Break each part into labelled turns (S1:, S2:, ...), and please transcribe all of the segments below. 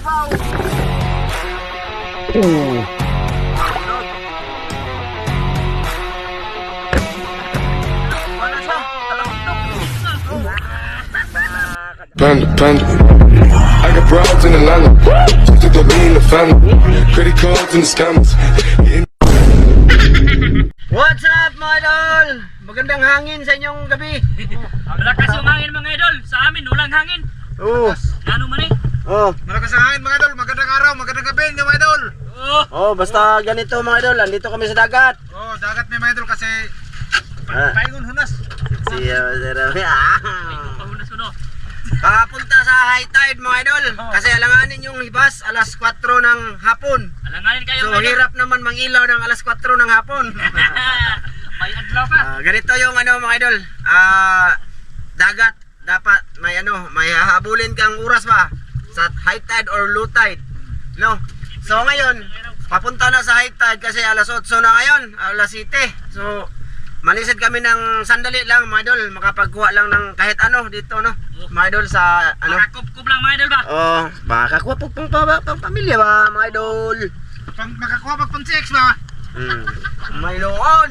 S1: Wow!
S2: Panda, panda. I got broads in Atlanta. Just to throw me in the family. Credit cards and the scammers.
S1: What's up mga idol? Magandang hangin sa inyong gabi.
S3: Malakas yung hangin mga idol. Sa amin, walang hangin.
S1: Oo.
S3: Gano'n man eh.
S1: Oh.
S4: Malakas ang hangin mga idol, magandang araw, magandang gabi mga idol.
S1: Oh, basta ganito mga idol, andito kami sa dagat.
S4: Oh, dagat may mga idol kasi paingon hunas.
S3: Pahunas ko no.
S1: Papunta sa high tide mga idol. Kasi alanganin yung hibas alas 4 ng hapon.
S3: Alanganin kayo
S1: So
S3: mga idol.
S1: hirap naman mangilaw ng alas 4 ng hapon.
S3: May adlaw ka.
S1: Ganito yung ano mga idol. Dagat dapat may may hahabulin kang oras ba sa high tide or low tide. No. So ngayon, papunta na sa high tide kasi alas 8 na ngayon, alas 7. So malisid kami ng sandali lang mga idol, makapagkuha lang ng kahit ano dito no. Mga idol sa ano.
S3: Makakupkup lang mga idol ba?
S1: Oh, makakuha pang pamilya ba mga idol.
S4: Makakuha pag pang-sex ba?
S1: May loon.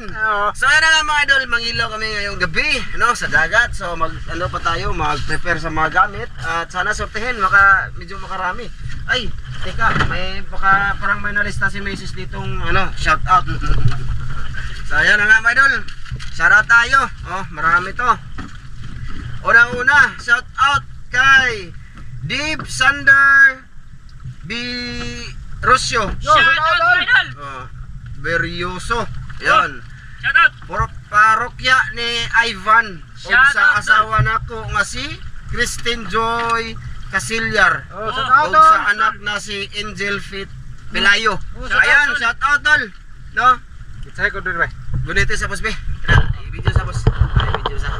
S1: So yan na nga mga idol, mangilaw kami ngayong gabi no, sa dagat. So pa tayo, mag-prepare sa mga gamit. At sana sortehin, medyo makarami. Ay, teka, parang may nalista si Macy's ditong shout out. So yan na nga mga idol, shout out tayo. Oh, marami to. Unang-una, shout out kay Deep Sander B. Rocio.
S3: Shout out mga idol.
S1: Beryoso. Yan.
S3: Shout out.
S1: Parokya ni Ivan. O
S3: Shout
S1: sa
S3: out
S1: asawa nako nga si Christine Joy Casilyar.
S4: shout
S1: O
S4: out
S1: sa anak na si Angel Fit Pelayo. So ayan, shout out tol. No?
S4: Say ko din ba?
S1: Gunito sa boss be. I-video sa boss. I-video sa.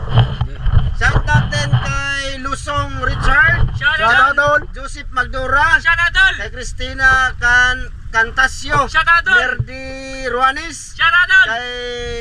S1: Shout out din kay Lusong Richard.
S3: Shout out.
S1: Joseph Magdura.
S3: Shout out tol.
S1: Kay Cristina Cantasio.
S3: Shout out tol.
S1: Merdi Ruanes.
S3: Shout out tol.
S1: Kay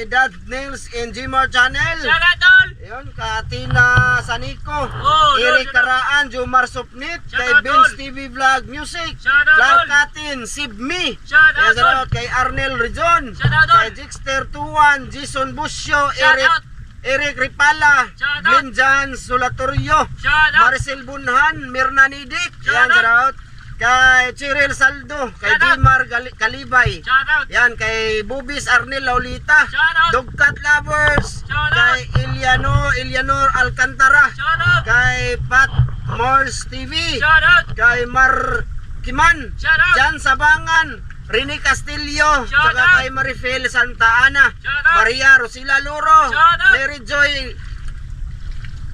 S1: Dad Nails and Gmar Channel.
S3: Shout out tol.
S1: Ayun, Katina Sanico.
S3: Oh,
S1: Eric
S3: shout out.
S1: Karaan, Jomar Supnit.
S3: Shout
S1: Kay
S3: out,
S1: Vince
S3: tol.
S1: TV Vlog Music.
S3: Shout out,
S1: Clark
S3: tol.
S1: Katin, Sibmi.
S3: Shout out,
S1: Shout
S3: tol.
S1: out kay Arnel Rejon.
S3: Shout out, tol.
S1: Kay Jixter Tuan, Jason Busio,
S3: Shout out.
S1: Eric Ripala,
S3: Shout out.
S1: Glenn Jan Solatorio,
S3: Shout out.
S1: Maricel Bunhan, Mirna Nidik.
S3: Shout
S1: Yan,
S3: out.
S1: shout out. Kay Cheryl Saldo, kay
S3: Shout out.
S1: Dimar Kalibay.
S3: Shout out.
S1: Yan, kay Bubis Arnel Laulita.
S3: Shout out.
S1: Dogcat Lovers.
S3: Shout out.
S1: Kay Eleanor Alcantara.
S3: Shout out.
S1: Kay Pat Mars TV.
S3: Shout out.
S1: Kay Mar Kiman.
S3: Shout out.
S1: Jan Sabangan. Rini Castillo.
S3: Shout
S1: Saka
S3: out.
S1: kay Marifel Santa Ana.
S3: Shout out.
S1: Maria Rosila Luro.
S3: Shout out.
S1: Mary Joy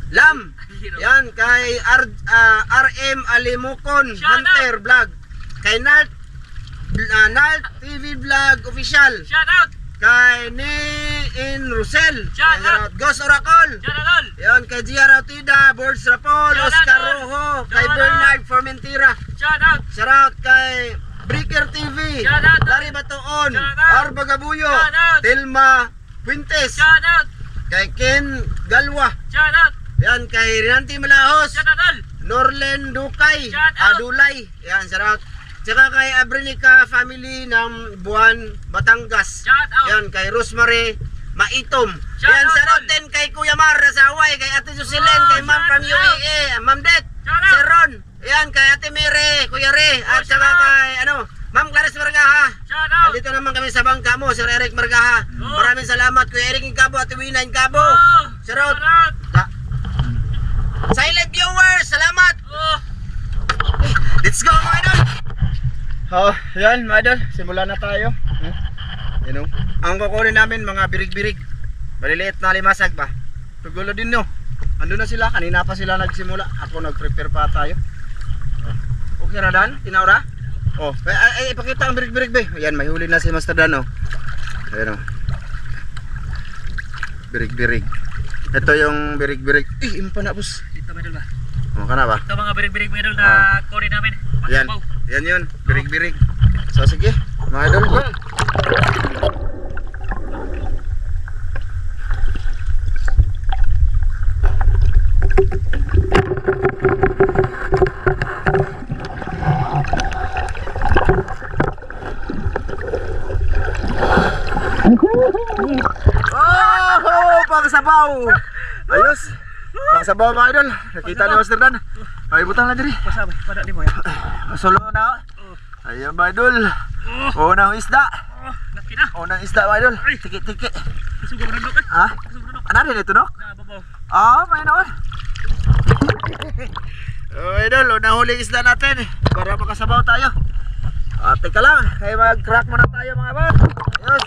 S1: Lam. Yan, kay RM Alimukon
S3: Shout
S1: Hunter Vlog. Kay Nalt TV Vlog Official.
S3: Shout out.
S1: Kay Ni In Rosel.
S3: Shout
S1: Yan,
S3: out.
S1: Ghost Oracle.
S3: Shout out tol.
S1: Yan, kay Gia Rautida, Birds Rapol,
S3: Shout out,
S1: Oscar
S3: tol.
S1: Rojo, kay
S3: Shout out.
S1: Bernard Formentira.
S3: Shout out.
S1: Shout out kay Breaker TV,
S3: Shout out, tol.
S1: Larry Batoon,
S3: Shout out.
S1: Arba Gabuyo,
S3: Shout out.
S1: Tilma Fuentes,
S3: Shout out.
S1: kay Ken Galwa.
S3: Shout out.
S1: Yan, kay Rinanti Malahos,
S3: Shout out tol.
S1: Norlen Dukay,
S3: Shout out.
S1: Adulay. Yan, shout out. Tsaka kay Abrinica family ng Buwan, Batangas.
S3: Shout out.
S1: Yan, kay Rosemary Maitom.
S3: Shout
S1: Yan,
S3: out,
S1: shout out
S3: tol.
S1: din kay Kuya Mar sa Hawaii, kay Ate Jocelyn,
S3: Oh,
S1: kay Ma'am
S3: shout
S1: from
S3: out.
S1: UAE, Ma'am Det,
S3: Shout out.
S1: Sir Ron. Yan, kay Ate Mire, Kuya Re, at
S3: shout
S1: saka
S3: out.
S1: kay Ma'am Clarice Margaha.
S3: Shout out.
S1: Andito naman kami sa bangka mo, Sir Eric Margaha.
S3: Oh.
S1: Maraming salamat, Kuya Eric Incabo, Ate Wina Incabo.
S3: Oh.
S1: Shout out.
S3: Shout out.
S1: Silent viewers, salamat.
S3: Oh.
S1: Let's go mga idol! Oh, yan mga idol, simulan na tayo. You know, ang kukunin namin mga birig-birig. Maliliit na limasag ba? Tugulo din no. Ando na sila, kanina pa sila nagsimula. Ako nag-prepare pa tayo. Okay na Dan, tinaura? Oh, ipakita ang birig-birig be. Yan, may huli na si Master Dan oh. Ayan oh. Birig-birig. Ito yung birig-birig. Impa na boss.
S3: Ito mga idol ba?
S1: Oh, ka na ba?
S3: Ito mga birig-birig mga idol na kunin namin.
S1: Yan,
S3: Masabaw.
S1: yan yun, birig-birig. So sige, mga idol ko. Oh, pangsabaw. Ayos. Pangsabaw mga idol. Nakita ni Master Dan. Ay, butang lang diri.
S4: Pasabay, pada di mo ya.
S1: Solo na. Ayun mga idol. Unang isda.
S3: Laki na.
S1: Unang isda mga idol. Tiki-tiki.
S3: Isugo mo nandok eh.
S1: Ha?
S3: Isugo mo nandok.
S1: Ano rin ito, no?
S3: Nababaw.
S1: May noon. Oh, idol, unang huling isda natin para makasabaw tayo. Teka lang, kaya mag-crack muna tayo mga bad. Ayos.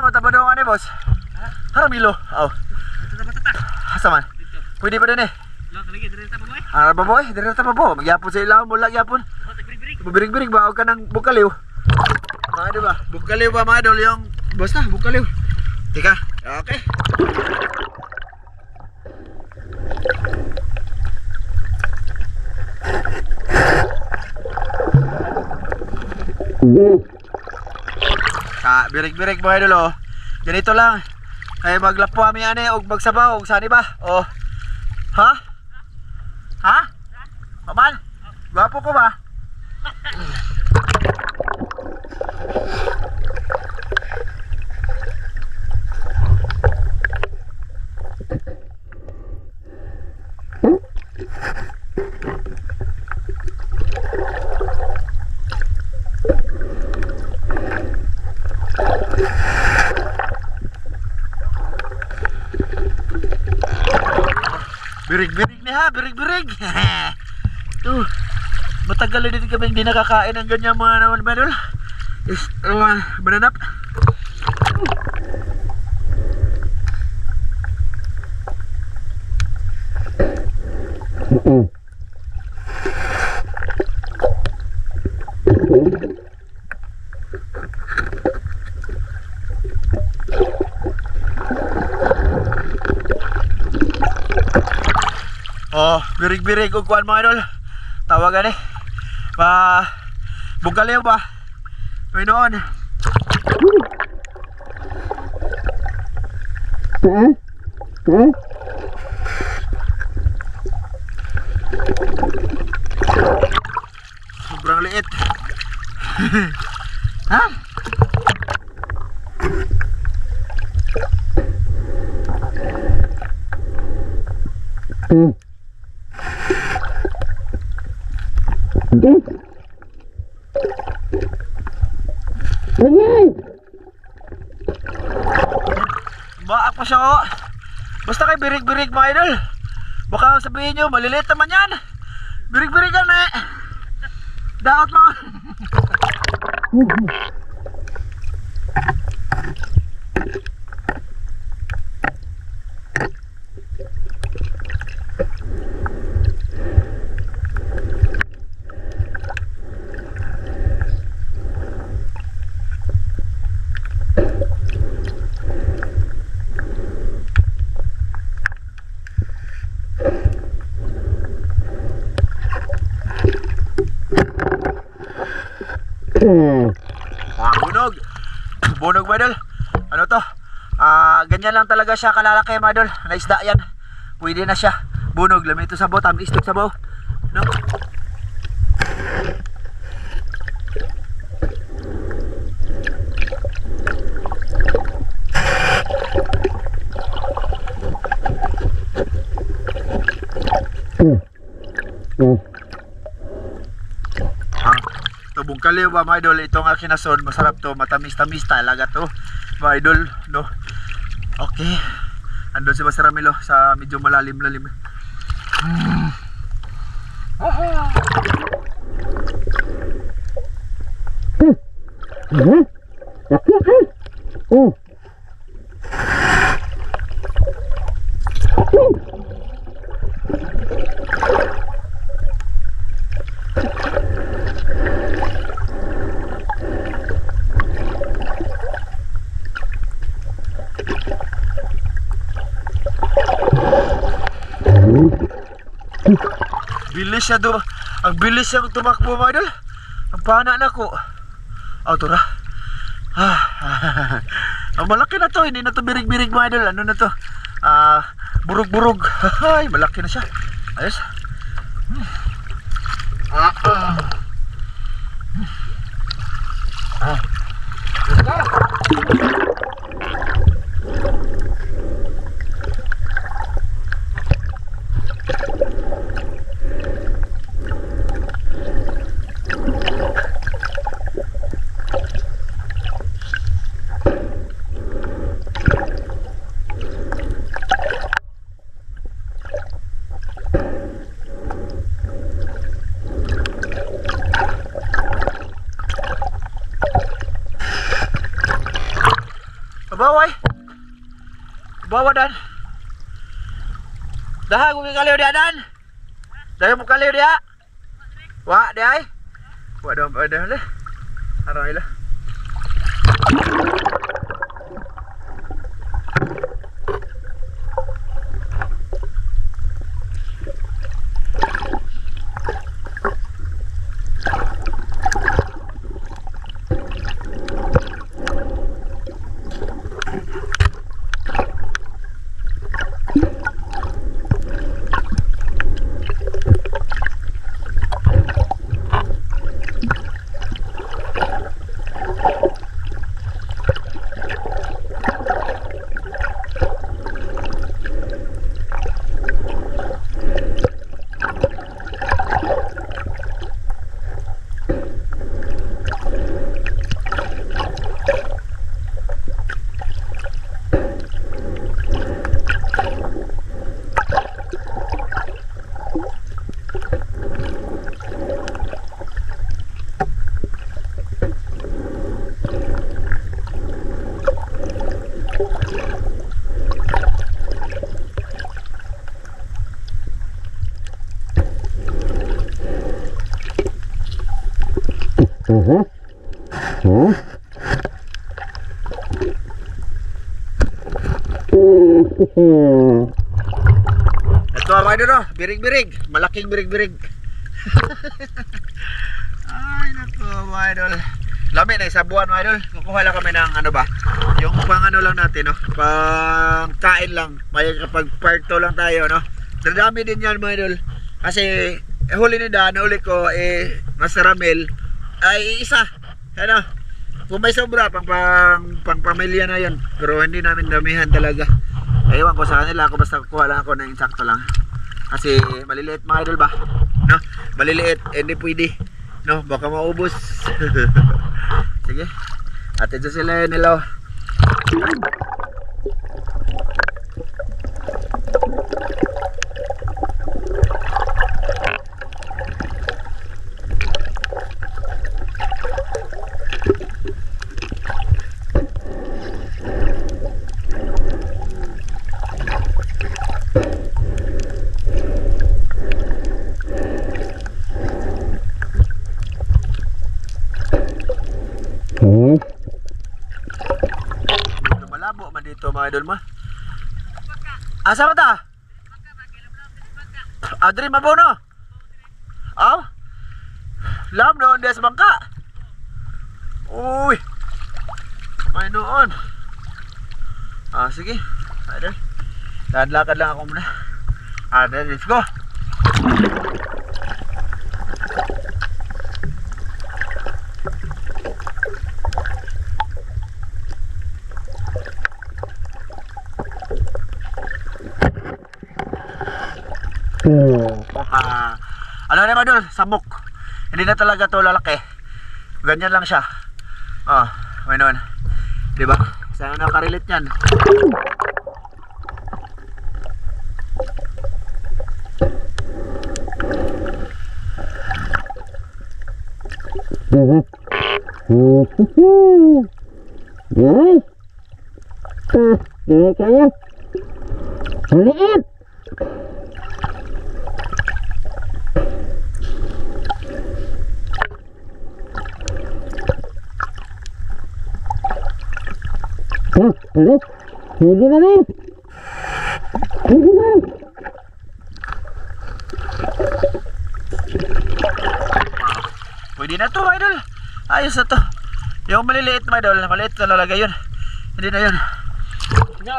S1: Matapado nga ni boss. Haramilo. Oh.
S3: Ito na matata.
S1: Asa man?
S3: Dito.
S1: Pwede pa din eh.
S3: Lo talagi dire ta baboy.
S1: Baboy, dire ta pa po. Magyapon sa ilaw, mula gyapon.
S3: Oh, tagbirig-birig.
S1: Bubirig-birig ba? Huwag ka ng bugkaliw. Mga ba? Bugkaliw ba mga idol yung... Basta, bugkaliw. Tika, okay. Birig-birig mga idol oh. Ganito lang. Ay maglapo kami ane og magsabaw og sani ba? Oh. Ha? Ha? Paman? Gwapo ko ba? Birig-birig ni ha, birig-birig. Matagal na din kami hindi nakakain ng ganyan mga naman madol. Mananap. Oh, birig-birig og kuan mga idol. Tawagan eh. Bugkaliw ba? Pinoon. Sobrang liit. Ha? Baak pa siya oh. Basta kay birig-birig mga idol. Baka sabihin nyo maliliit naman yan. Birig-birig yan eh. Daot mga. Bunog. Bunog mga idol. Ano to? Ganyan lang talaga siya kalalaki mga idol. Naisda yan. Pwede na siya. Bunog. Lamay ito sa baw. Tamis ito sa baw. No? Tubong kaliw ba mga idol, itong akinason, masarap to, matamis-tamis talaga to mga idol, no? Okay, andun si Master Ramilo sa medyo malalim-lalim. Bilis siya do.
S5: Ang bilis siyang tumakbo mga idol. Ang pana na ko. Tura. Ang malaki na to. Hindi na to birig-birig mga idol. Ano na to? Burug-burug. Ay, malaki na siya. Ayos. Baway. Bawa dan. Dah aku kaliu dia dan. Dah mu kaliu dia. Wa dia ai. Wa dah le. Arai lah. Ito mga idol, no? Birig-birig. Malaking birig-birig. Ay nako mga idol. Lami na isa buwan mga idol. Kukuha lang kami ng ano ba, yung pang ano lang natin, no? Pang kain lang. May kapag part 2 lang tayo, no? Dadami din yan mga idol. Kasi huli ni Dan, huli ko mas ramel ay isa. Ano? Kung may sobra pang pamilya na yan. Pero hindi namin damihan talaga. Ewan ko sa kanila, ako basta kukuha lang ako ng insakto lang. Kasi maliliit mga idol ba? No? Maliliit, hindi pwede. No? Baka maubos. Sige. Atin sa sila yun nila. Malabo man dito mga idol ma. Asa ba ta? Adri mabono. Aw. Lam noon des bangka. Uy. May noon. Sige. Idol. Lakad lang ako muna. Let's go. Ano na mga idol, samok. Hindi na talaga to lalaki. Ganyan lang siya. May noon. Diba? Sana nakarelate yan.
S6: Kayaknya lihat. Lihat. Ini mana? Ini mana?
S5: Pwede na to, mga idol. Ayos na to. Yung maliliit, mga idol, maliit na lalagay yun. Hindi na yun.
S3: Go.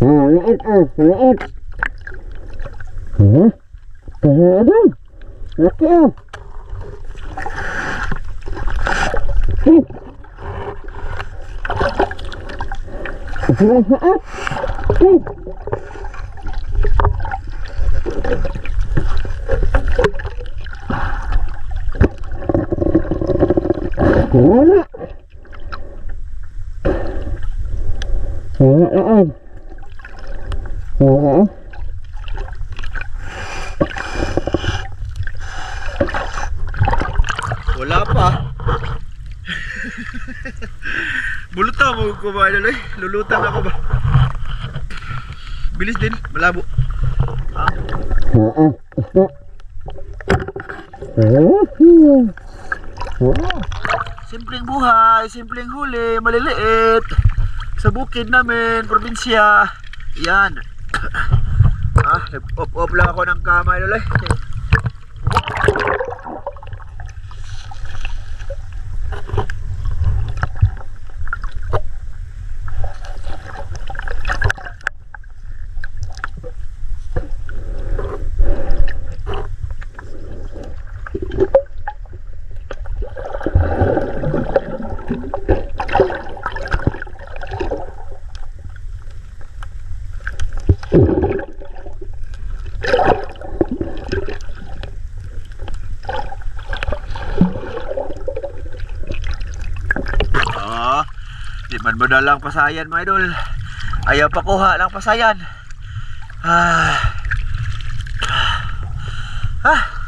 S6: Maliit maliit. Huh? Ano? Laki Wala. Wala.
S5: Wala pa. Bulutan mo ko ba idol eh. Lulutan ako ba. Bilis din, malabo. Simpleng buhay, simpleng huli, maliliit. Sa bukid namin, probinsya. Yan. Nag-off lang ako ng kama idol eh. Di man mo lang pasayan mga idol. Ayaw pa kuha lang pasayan.
S6: Sakit.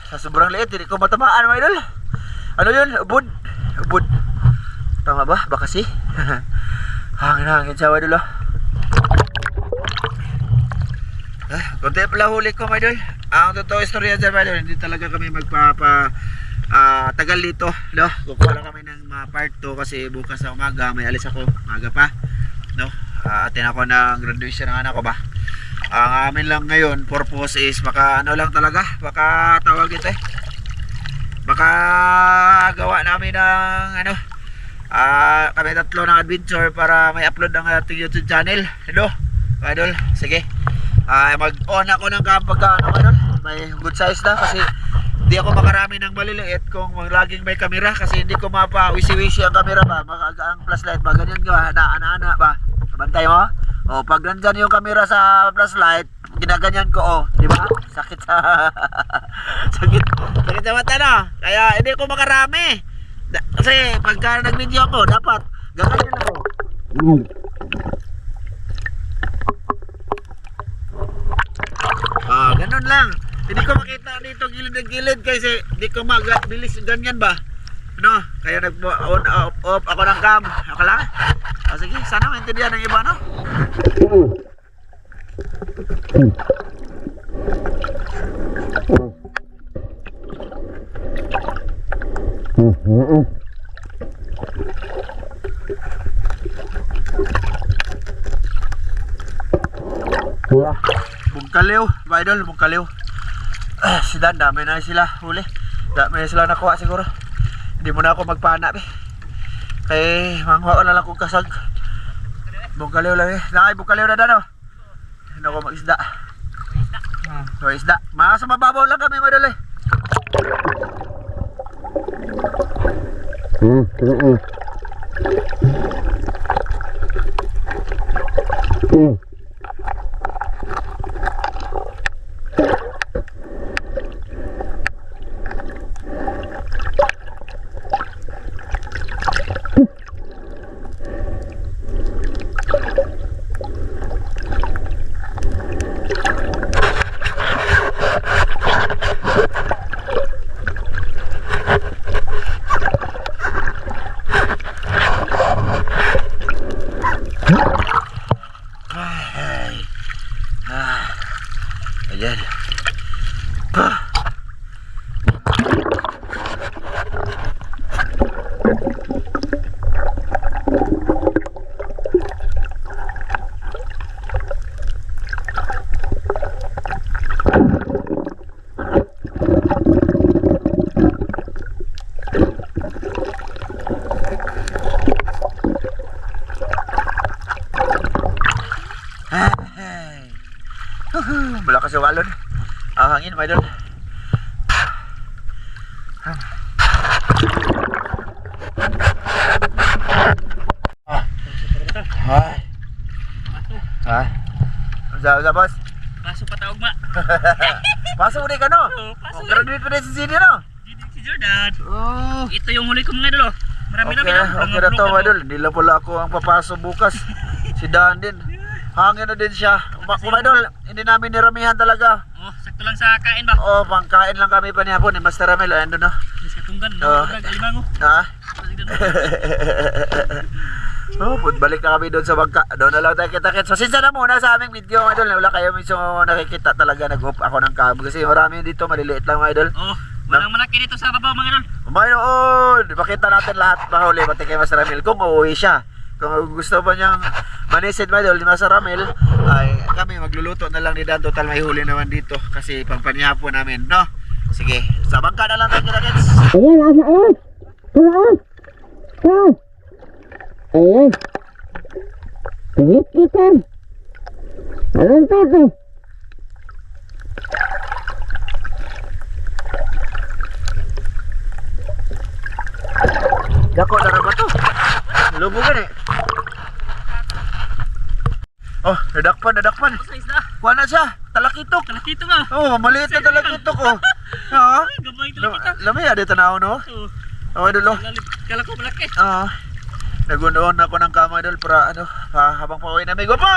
S5: Sa sobrang liit, hindi ko matamaan mga idol. Ano yun? Ubod. Ubod. Tama ba? Baka si? Hangin siya mga idol. Kunti pala huli ko mga idol. Ang totoo istorya dyan mga idol, hindi talaga kami tagal dito, no? Kukuha lang kami ng part 2 kasi bukas sa umaga may alis ako, umaga pa, no? Atin ako ng graduation ng anak ko ba. Ang amin lang ngayon purpose is baka lang talaga, baka tawag ito eh, baka gawa namin ng kami tatlo ng adventure para may upload ng ating YouTube channel, no? Idol, sige. Mag-on ako ng kapag idol, may good size na kasi hindi ako makarami ng maliliit kung laging may kamera kasi hindi ko mapa-wisi-wisi ang kamera ba, ang flashlight ba, ganyan ka, ana-ana ba, kabantay mo? O pag nandyan yung kamera sa flashlight, ginaganyan ko, di ba? Sakit sa sakit sa mata no? Kaya hindi ko makarami kasi pagka nag-video ako, dapat gaganyan ako. Ganun lang. Hindi ko makita dito gilid ng gilid kasi hindi ko bilis ganyan ba, no? Kaya nag-on off ako ng cam. Ako lang. Sige, sana maintindihan ng iba, no? Bungkaliw, idol, bungkaliw. Si Dan, dami na sila huli. Dami na sila nakuha siguro. Hindi mo na ako magpana, be. Kay, mangwa ko na lang kong kasag. Bukaliw lang, eh. Nakay, bukaliw na, Dan, oh. Hindi ako mag-isda. So, isda. Mga sa mababaw lang kami, mga idol, eh. Ayan. Malakas yung alon. Ang hangin, mga idol. Ay. Ay. Usa boss.
S3: Paso patawag ma.
S5: Pasok ulit ka, no?
S3: Oh, pasok ulit.
S5: Graduate ko na si Sidi, no?
S3: Si Jordan.
S5: Oh.
S3: Ito yung huli ko mga idol. Marami-rami
S5: Okay, okay na to, mga idol. Hindi lang pala ako ang papasok bukas. Si Dan din. Hangin na din siya. Mga idol, hindi namin niramihan talaga.
S3: Oh, sakto lang sa kain ba?
S5: Oo, pangkain lang kami pa niya po ni Master Ramel. Ayun doon, no?
S3: Sa tunggan,
S5: Oh.
S3: alimango.
S5: Ha? Oh, balik na kami doon sa bangka. Doon na lang tayo kita-kits. So, sinsa na muna sa aming video, mga idol. Wala kayo mismo nakikita talaga. Nag-off ako ng cam. Kasi marami dito, maliliit lang, mga idol.
S3: Oh, walang malaki dito sa babaw mga idol.
S5: Mayroon! Pakita natin lahat mahuli, pati kay Master Ramil. Kung uuwi siya. Kung gusto ba niyang manisid, mga idol, ni Master Ramil, ay kami magluluto na lang ni Dan. Total may huli naman dito. Kasi pangpanyapo namin, no? Sige, sa bangka na lang tayo kita-kits.
S6: Ayan, ayan. Ayan. Ayan. Ayan. Pihit kita. Ayan, Pepe.
S5: Dako na ba to? Lubugan eh. Oh, nadakpan.
S3: Sa isda.
S5: Kuha na siya, talakitok.
S3: Kalakito nga.
S5: Oh, maliit na talakitok, oh. Ha?
S3: Gamay talakita.
S5: Lami, adi tanaw, no?
S3: Oh,
S5: Oh, idol, oh.
S3: kala ko malaki.
S5: Nagunoon ako ng kama, idol, para ano, habang pauwi na may gupo!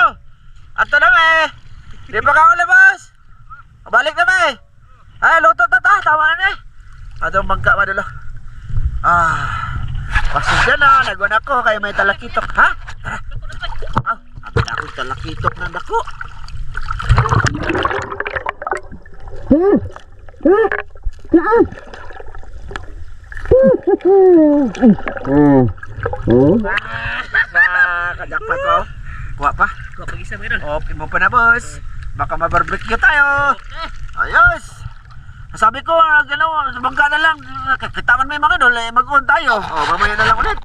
S5: Ato na, me! Di pa ka ako labas! Balik na, me! Ay, luto na ta, tama na, me! Atong bangka, madalo. Pasensya na, nagwan ako, kaya may talakitok, ha? Tara! Abin ako yung talakitok ng dako. Kajakpat ko. Kuha pa.
S3: Kuha pag-isa mga idol.
S5: Okay mo pa na, boss. Baka mabarbecue tayo. Ayos. Sabi ko, bangka na lang. Kitawan mo yung mga idol, mag-on tayo. Mamaya na lang ulit.